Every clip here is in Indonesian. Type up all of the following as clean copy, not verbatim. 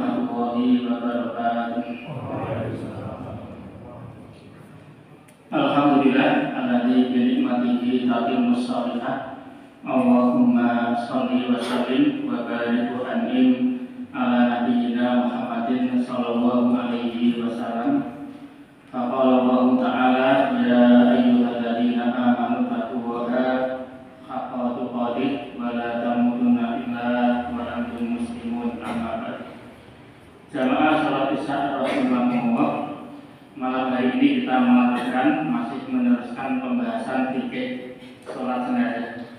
warahmatullahi wabarakatuh. Alhamdulillah alladzi bi ni'matihi tatimmus shalihah. Allahumma shalli wa sallim wa barik wa an'im ala nabiyyina Muhammadin sallallahu alaihi wasallam. Faqala Allah ta'ala ya ayyuhalladzina amanu taqullaha haqqa tuqatih wa la tamutunna illa wa antum muslimun. Amma ba'd. Jamaah salat Isya rahimakumullah, malam hari ini kita masih meneruskan pembahasan fikih salat jenazah.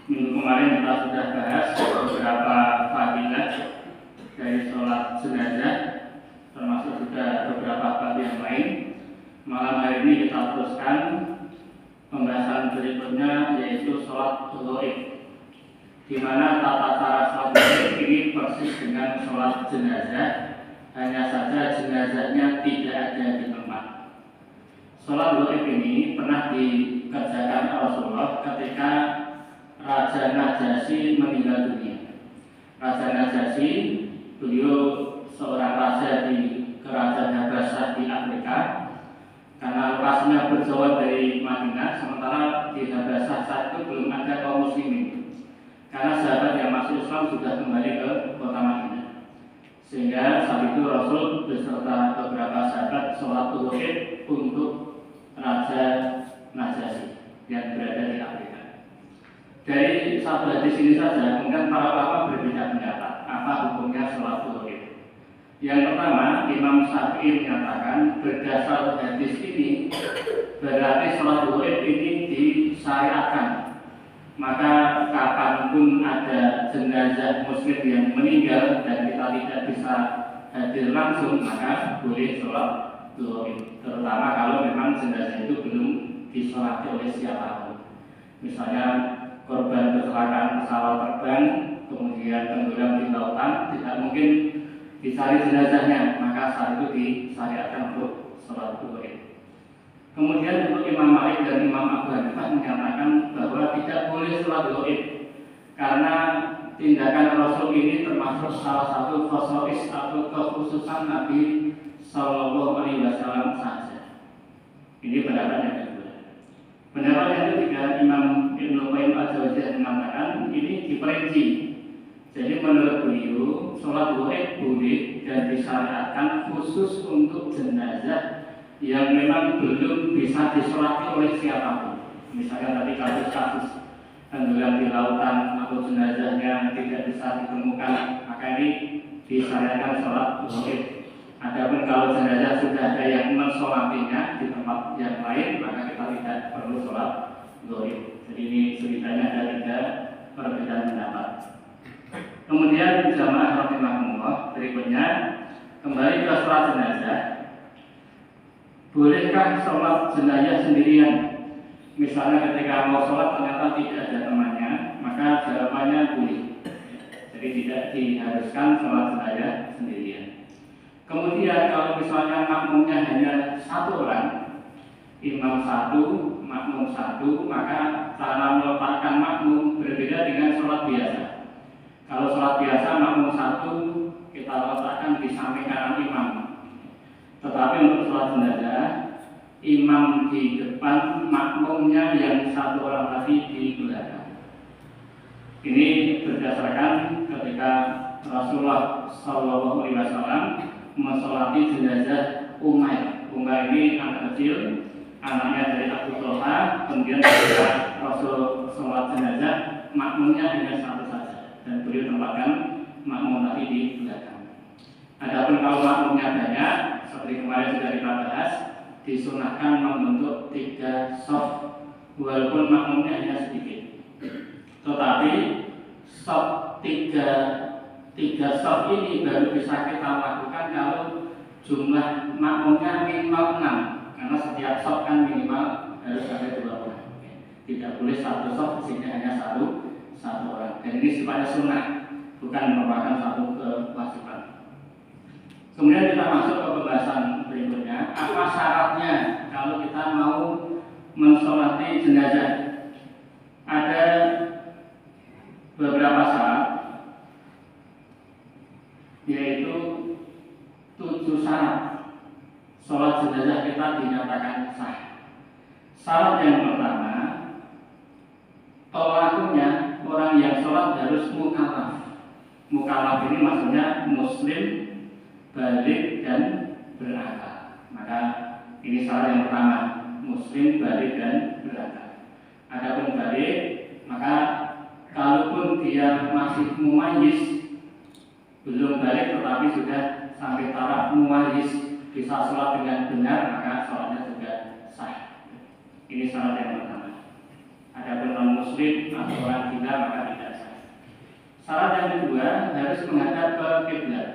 Minggu kemarin kita sudah bahas beberapa fadilah dari salat jenazah, termasuk juga beberapa bab yang lain. Malam hari ini kita teruskan pembahasan berikutnya, yaitu salat ghaib, di mana tata cara salat ghaib ini persis dengan salat jenazah, hanya saja jenazahnya tidak ada di tempat. Salat ghaib ini pernah dikerjakan Rasulullah ketika Raja Najasyi meninggal dunia. Raja Najasyi, beliau seorang raja di kerajaan Habasyah di Afrika. Karena lokasinya berjauh dari Madinah, sementara di Habasyah saat itu belum ada kaum muslimin. Karena sahabat yang masuk Islam sudah kembali ke kota Madinah, sehingga saat itu Rasul beserta beberapa sahabat sholat ghaib untuk Raja Najasyi yang berada di Afrika. Dari satu hadis ini saja, kemudian para ulama berbeda pendapat apa hukumnya sholat ghaib. Yang pertama, Imam Syafi'i menyatakan berdasar hadis ini berarti sholat ghaib ini disyariatkan. Maka kapanpun ada jenazah muslim yang meninggal dan kita tidak bisa hadir langsung, maka boleh sholat ghaib. Terutama kalau memang jenazah itu belum disolati oleh siapapun. Misalnya korban kecelakaan pesawat terbang kemudian tenggelam di lautan, tidak mungkin dicari jenazahnya, maka saat itu disyariatkan untuk sholat ghaib. Kemudian untuk Imam Malik dan Imam Abu Hanifah menyatakan bahwa tidak boleh sholat ghaib karena tindakan Rasul ini termasuk salah satu khosois atau kekhususan Nabi Sallallahu Alaihi Wasallam saja. Ini pendapat yang kedua. Pendapat yang ketiga, Imam Ibnu Qayyim al-Jauziyah mengatakan ini diperinci. Jadi menurut beliau, sholat ghaib boleh dan disyariatkan khusus untuk jenazah yang memang belum bisa disolati oleh siapapun. Misalnya tadi kasus-kasus tenggelam di lautan atau jenazahnya tidak bisa ditemukan, maka ini disyariatkan sholat ghaib. Adapun kalau jenazah sudah ada yang mensolatinya di tempat yang lain, maka kita tidak perlu sholat ghaib. Jadi ini ceritanya ada tiga perbedaan pendapat. Kemudian jamaah rahimahumullah, berikutnya kembali ke sholat jenazah. Bolehkah sholat jenazah sendirian? Misalnya ketika mau sholat ternyata tidak ada temannya, maka jawabannya boleh. Jadi tidak diharuskan sholat jenazah sendirian. Kemudian kalau misalnya makmumnya hanya satu orang, imam satu, makmum satu, maka cara meletakkan makmum berbeda dengan sholat biasa. Kalau sholat biasa makmum satu kita letakkan di samping kanan imam. Tetapi untuk sholat jenazah, imam di depan, makmumnya yang satu orang tadi di belakang. Ini berdasarkan ketika Rasulullah Sallallahu Alaihi Wasallam mensolati jenazah Umair. Umair ini anak kecil, anaknya dari Abu Thalha. Kemudian ketika Rasul sholat jenazah, makmumnya hanya satu saja, dan beliau tempatkan makmum tadi di belakang. Adapun kalau makmumnya banyak, seperti kemarin sudah kita bahas, disunahkan membentuk 3 shaf, walaupun makmumnya hanya sedikit. Tetapi shaf 3 shaf ini baru bisa kita lakukan kalau jumlah makmumnya minimal 6, karena setiap shaf kan minimal harus ada 2 orang. Tidak boleh satu shaf sehingga hanya satu orang. Dan ini sifatnya sunnah, bukan merupakan satu kewajiban. Kemudian kita masuk ke pembahasan berikutnya. Apa syaratnya kalau kita mau mensolati jenazah? Ada beberapa syarat, yaitu syarat sholat jenazah kita dinyatakan sah. Syarat yang pertama, pelakunya orang yang sholat harus mukallaf. Mukallaf ini maksudnya muslim, balik dan berakal. Maka ini syarat yang pertama, muslim, balik dan berakal. Adapun balik, maka kalaupun dia masih mumayyiz, belum balik tetapi sudah sampai taraf mumayyiz, bisa sholat dengan benar, maka sholatnya juga sah. Ini syarat yang pertama. Adapun non muslim atau orang gila maka tidak sah. Syarat yang kedua, harus menghadap ke kiblat.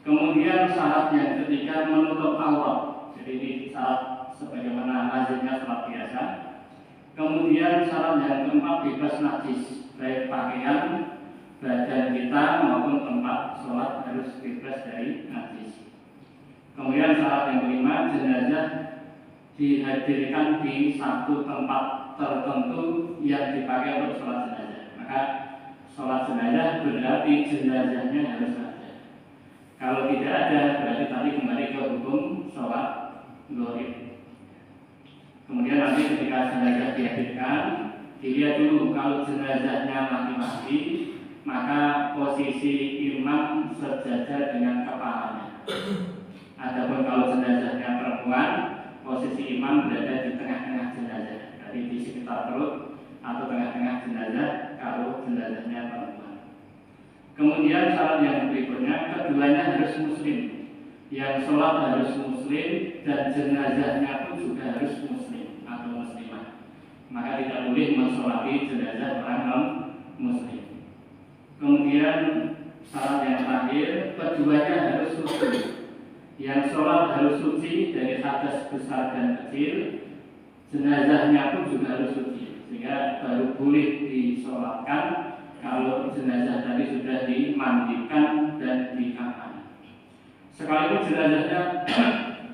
Kemudian syarat yang ketiga, menutup aurat. Jadi ini syarat sebagaimana lazimnya sholat biasa. Kemudian syarat yang keempat, bebas najis, baik pakaian, badan kita maupun tempat sholat harus bebas dari najis. Kemudian syarat yang kelima, jenazah dihadirkan di satu tempat tertentu yang dipakai untuk sholat jenazah. Maka sholat jenazah berarti jenazahnya harus ada. Kalau tidak ada, berarti tadi kembali ke hukum sholat ghaib. Kemudian nanti ketika jenazah dihadirkan, dilihat dulu kalau jenazahnya laki-laki, maka posisi imam sejajar dengan kepalanya. Adapun kalau jenazahnya perempuan, posisi imam berada di tengah-tengah jenazah, jadi di sekitar perut atau tengah-tengah jenazah kalau jenazahnya perempuan. Kemudian syarat yang berikutnya, keduanya harus muslim. Yang sholat harus muslim dan jenazahnya pun juga harus muslim atau muslimah. Maka tidak boleh mensolati jenazah orang non-muslim. Kemudian syarat yang terakhir, keduanya harus suci. Yang sholat harus suci dari hadas besar dan kecil, jenazahnya pun juga harus suci, sehingga baru boleh disolatkan kalau jenazah tadi sudah dimandikan dan dikafani. Sekalipun jenazahnya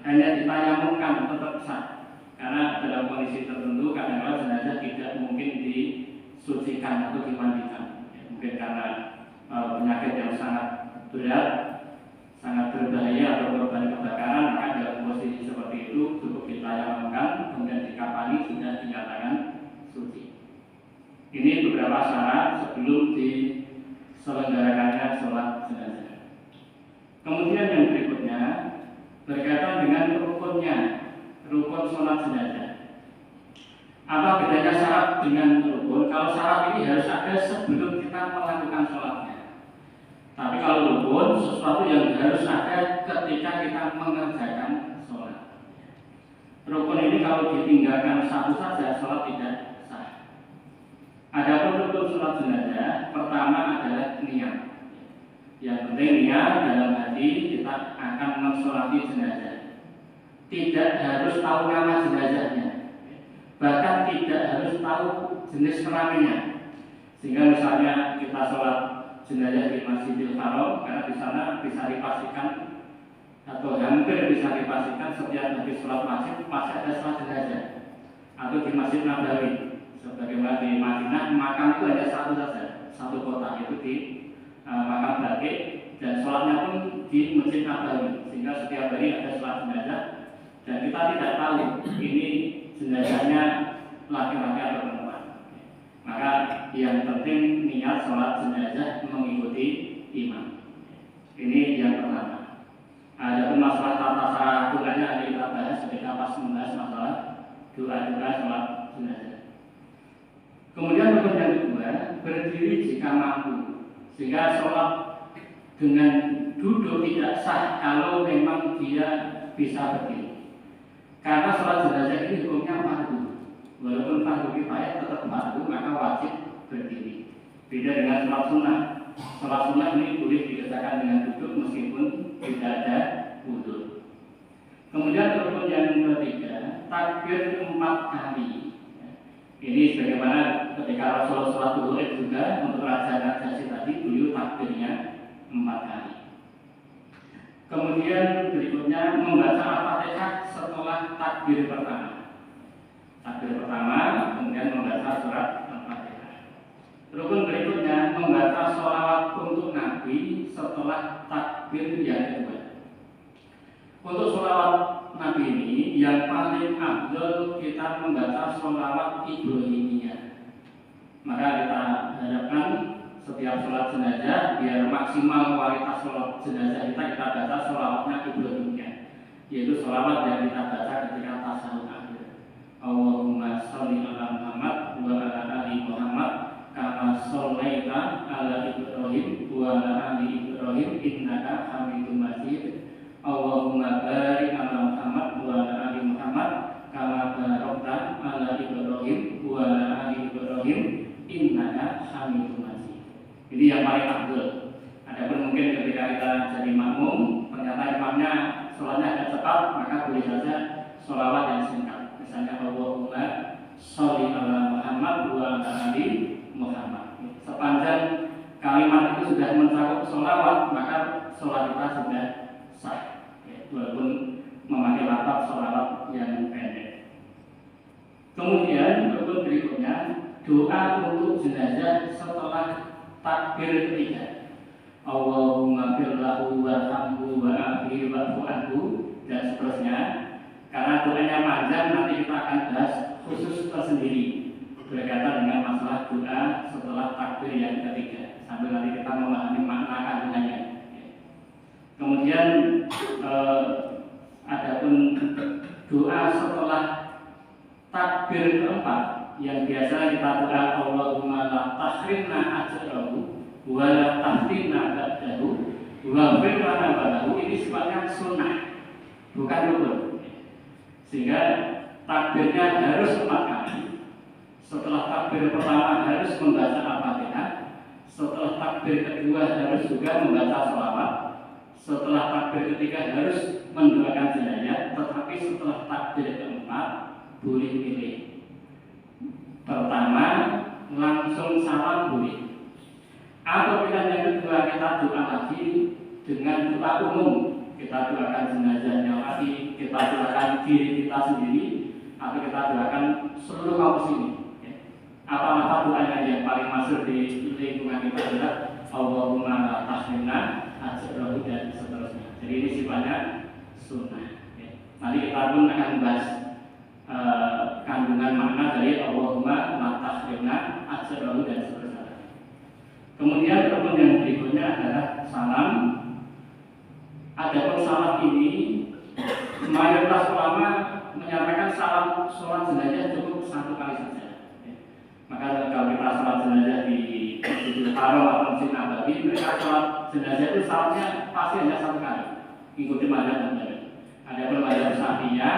hanya ditayamumkan tetap sah, karena dalam kondisi tertentu kadang-kadang jenazah tidak mungkin disucikan atau dimandikan, mungkin karena penyakit yang sangat berat, sangat berbahaya atau korban kebakaran, maka dalam posisi seperti itu cukup ditayamumkan kemudian dikafani sudah dinyatakan suci. Ini beberapa syarat sebelum diselenggarakannya sholat jenazah. Kemudian yang berikutnya berkaitan dengan rukunnya, rukun sholat jenazah. Apa bedanya syarat dengan rukun? Kalau syarat ini harus ada sebelum kita melakukan sholatnya. Tapi kalau rukun, sesuatu yang harus ada ketika kita mengerjakan sholat. Rukun ini kalau ditinggalkan satu saja, sholat tidak sah. Adapun rukun sholat jenazah, pertama adalah niat. Yang penting niat dalam hati kita akan mensolati jenazah. Tidak harus tahu nama jenazahnya, bahkan tidak harus tahu jenis kelaminnya. Sehingga misalnya kita sholat jenazah di Masjidil Haram, karena di sana bisa dipastikan atau hampir bisa dipastikan setiap habis sholat masjid pasti ada sholat jenazah. Atau di Masjid Nabawi, sebagaimana di Madinah, makam itu hanya satu saja, satu kota, itu di makam Baqi, dan sholatnya pun di Masjid Nabawi, sehingga setiap hari ada sholat jenazah dan kita tidak tahu ini jenazahnya laki-laki atau perempuan. Maka yang penting niat sholat jenazah mengikuti imam. Ini yang pertama. Ada masalah tata cara doanya ada kita bahas ketika pas membahas masalah doa-doa sholat jenazah. Kemudian rukun yang kedua, berdiri jika mampu. Sehingga sholat dengan duduk tidak sah kalau memang dia bisa berdiri. Karena sholat jenazah ini hukumnya fardu. Walaupun fardu kifayah tetap fardu, maka wajib berdiri. Beda dengan sholat sunnah. Sholat sunnah ini boleh dikerjakan dengan duduk meskipun tidak ada wudu. Kemudian rukun yang ketiga, takbir 4 kali. Ini sebagaimana ketika Rasulullah sholat zuhur juga untuk Raja Najasyi tadi beliau takbirnya 4 kali. Kemudian berikutnya membaca Al-Fatihah setelah takbir pertama. Takbir pertama, kemudian membaca surat Al-Fatihah. Rukun berikutnya membaca sholawat untuk Nabi setelah takbir yang kedua. Untuk sholawat Nabi ini yang paling afdol kita membaca sholawat Ibrahimiyah. Maka kita harapkan setiap sholat jenazah biar maksimal kualitas sholat jenazah kita baca sholawatnya Ibrahimiyah, yaitu sholawat yang kita baca ketika tasawuf akhir. Allahumma sholli ala Muhammad wa ala ali Muhammad kama shollaita ala Ibrahim wa ala ali Ibrahim innaka Hamidum Majid. Allahumma barik ala Muhammad wa ala ali Muhammad kama barakta ala Ibrahim wa ala ali Ibrahim innaka Hamidum Majid. Ini yang paling afdal. Adapun mungkin ketika kita jadi makmum ternyata imamnya sholatnya agak cepat, maka boleh saja sholawat yang singkat. Misalnya Allahumma sholli ala Muhammad wa ala ali Muhammad. Sepanjang kalimat itu sudah mencakup sholawat, maka sholat kita sudah sah, walaupun memakai lafaz sholawat yang pendek. Kemudian rukun berikutnya doa untuk jenazah setelah takbir ketiga. Allahumma firlahu warhamhu wa'afihi wa'fu anhu dan seterusnya. Karena doanya panjang, nanti kita akan bahas khusus tersendiri berkaitan dengan masalah doa setelah takbir yang ketiga, sambil nanti kita memahami makna kandungannya. Kemudian adapun doa setelah takbir keempat yang biasa kita doa Allahumma la tahrimna ajrahu wa la tahtimna ba'dahu wa fir lana ba'dahu, ini sifatnya sunnah, bukan rukun. Sehingga takbirnya harus 4 kali. Setelah takbir pertama harus membaca Al-Fatihah, setelah takbir kedua harus juga membaca sholawat, setelah takbir ketiga harus mendoakan jenazah, tetapi setelah takbir keempat boleh pilih. Pertama langsung salam boleh, atau pilihan yang kedua kita doa lagi dengan doa umum. Kita doakan jenazahnya lagi, kita doakan diri kita sendiri, atau kita doakan seluruh kaum muslimin. Apa doanya yang paling masyhur di lingkungan kita adalah Allahumma la tahrimna ajrahu dan seterusnya. Jadi ini sifatnya sunnah. Nanti kita pun akan membahas kandungan makna dari Allahumma la tahrimna ajrahu dan seterusnya. Kemudian rukun yang berikutnya adalah salam. Adapun salam ini mayoritas ulama menyatakan salam sholat jenazah cukup 1 kali saja. Maka kalau kita sholat jenazah di Masjidil Haram atau Masjid Nabawi, mereka sholat jenazah itu salamnya pasti hanya 1 kali, ikuti mazhab Hambali. Adapun mazhab Syafi'iyah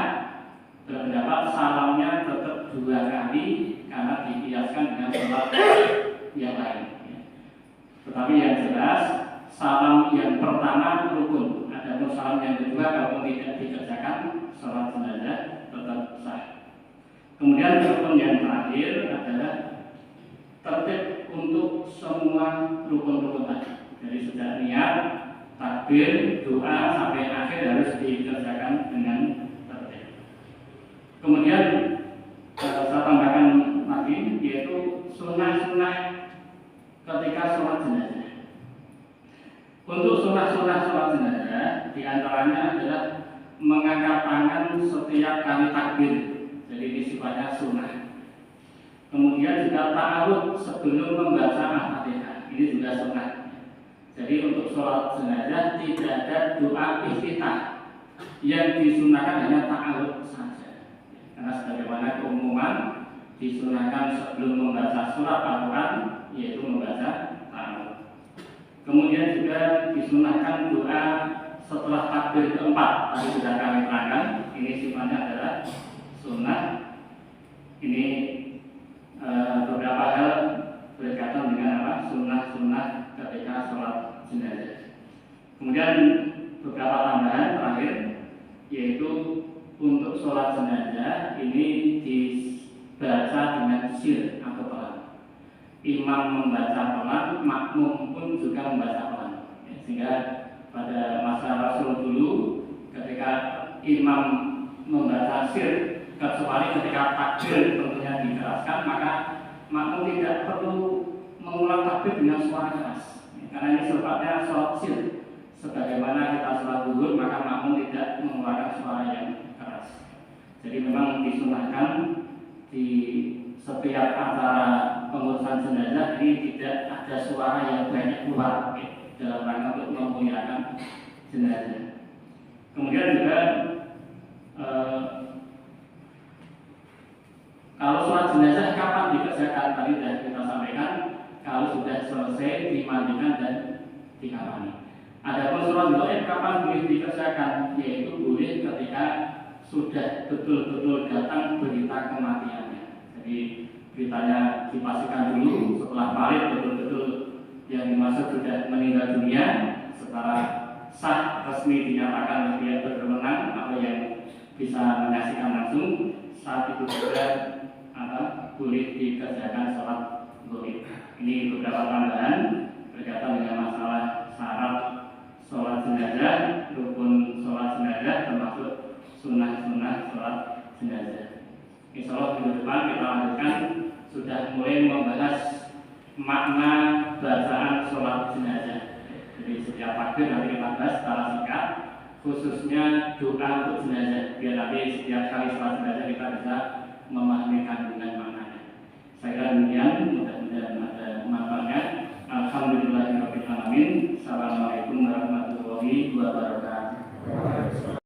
berpendapat salamnya tetap 2 kali karena dikiaskan dengan sholat yang lain. Tetapi yang jelas salam yang pertama rukun. Adapun salam yang kedua kalau tidak dikerjakan sholat jenazah tetap sah. Kemudian rukun yang terakhir adalah tertib untuk semua rukun-rukun tadi. Dari sejak niat, takbir, doa sampai akhir harus dikerjakan dengan tertib. Kemudian saya tambahkan lagi, yaitu sunnah-sunnah ketika sholat jenazah. Untuk sunnah-sunnah sholat jenazah diantaranya adalah mengangkat tangan setiap kali takbir. Jadi ini sifatnya sunnah. Kemudian juga ta'awud sebelum membaca Al-Fatihah, ini juga sunnah. Jadi untuk sholat jenazah tidak ada doa iftitah, yang disunahkan hanya ta'awud saja. Karena sebagaimana keumuman disunahkan sebelum membaca surat Al-Quran, yaitu membaca ta'awud. Kemudian juga disunahkan doa setelah takbir keempat, tadi sudah kami terangkan, ini sifatnya adalah sunnah. Ini beberapa hal berkaitan dengan sunnah-sunnah ketika sholat jenazah. Kemudian beberapa tambahan terakhir, yaitu untuk sholat jenazah ini dibaca dengan sir atau pelan. Imam membaca pelan, makmum pun juga membaca pelan. Sehingga pada masa Rasul dulu ketika imam membaca sir, kecuali ketika takbir tentunya dikeraskan, maka makmum tidak perlu mengulang takbir dengan suara keras, karena ini sifatnya sholat sir, sebagaimana kita sholat zuhur maka makmum tidak mengeluarkan suara yang keras. Jadi memang disunahkan di setiap acara pengurusan jenazah ini tidak ada suara yang banyak keluar dalam rangka untuk memuliakan jenazah. Kemudian juga kalau sholat jenazah kapan dikerjakan? Tadi sudah kita sampaikan, kalau sudah selesai dimandikan dan dikafani. Adapun sholat gaib kapan boleh dikerjakan? Yaitu boleh ketika sudah betul-betul datang berita kematiannya. Jadi beritanya dipastikan dulu, setelah valid betul-betul yang dimaksud sudah meninggal dunia, setelah sah resmi dinyatakan dia berwenang atau yang bisa menyaksikan langsung, saat itu juga boleh dikerjakan sholat gaib. Ini beberapa tambahan berkaitan dengan masalah syarat sholat jenazah, rukun sholat jenazah, termasuk sunnah-sunnah sholat jenazah. Insya Allah minggu depan kita lanjutkan, sudah mulai membahas makna bacaan sholat jenazah. Jadi setiap takbir nanti kita bahas secara singkat, khususnya doa untuk jenazah, biar nanti setiap kali sholat jenazah kita bisa memahami kandungan maknanya. Saya kira demikian, mudah-mudahan ada manfaatnya. Alhamdulillahirabbil alamin. Assalamualaikum warahmatullahi wabarakatuh.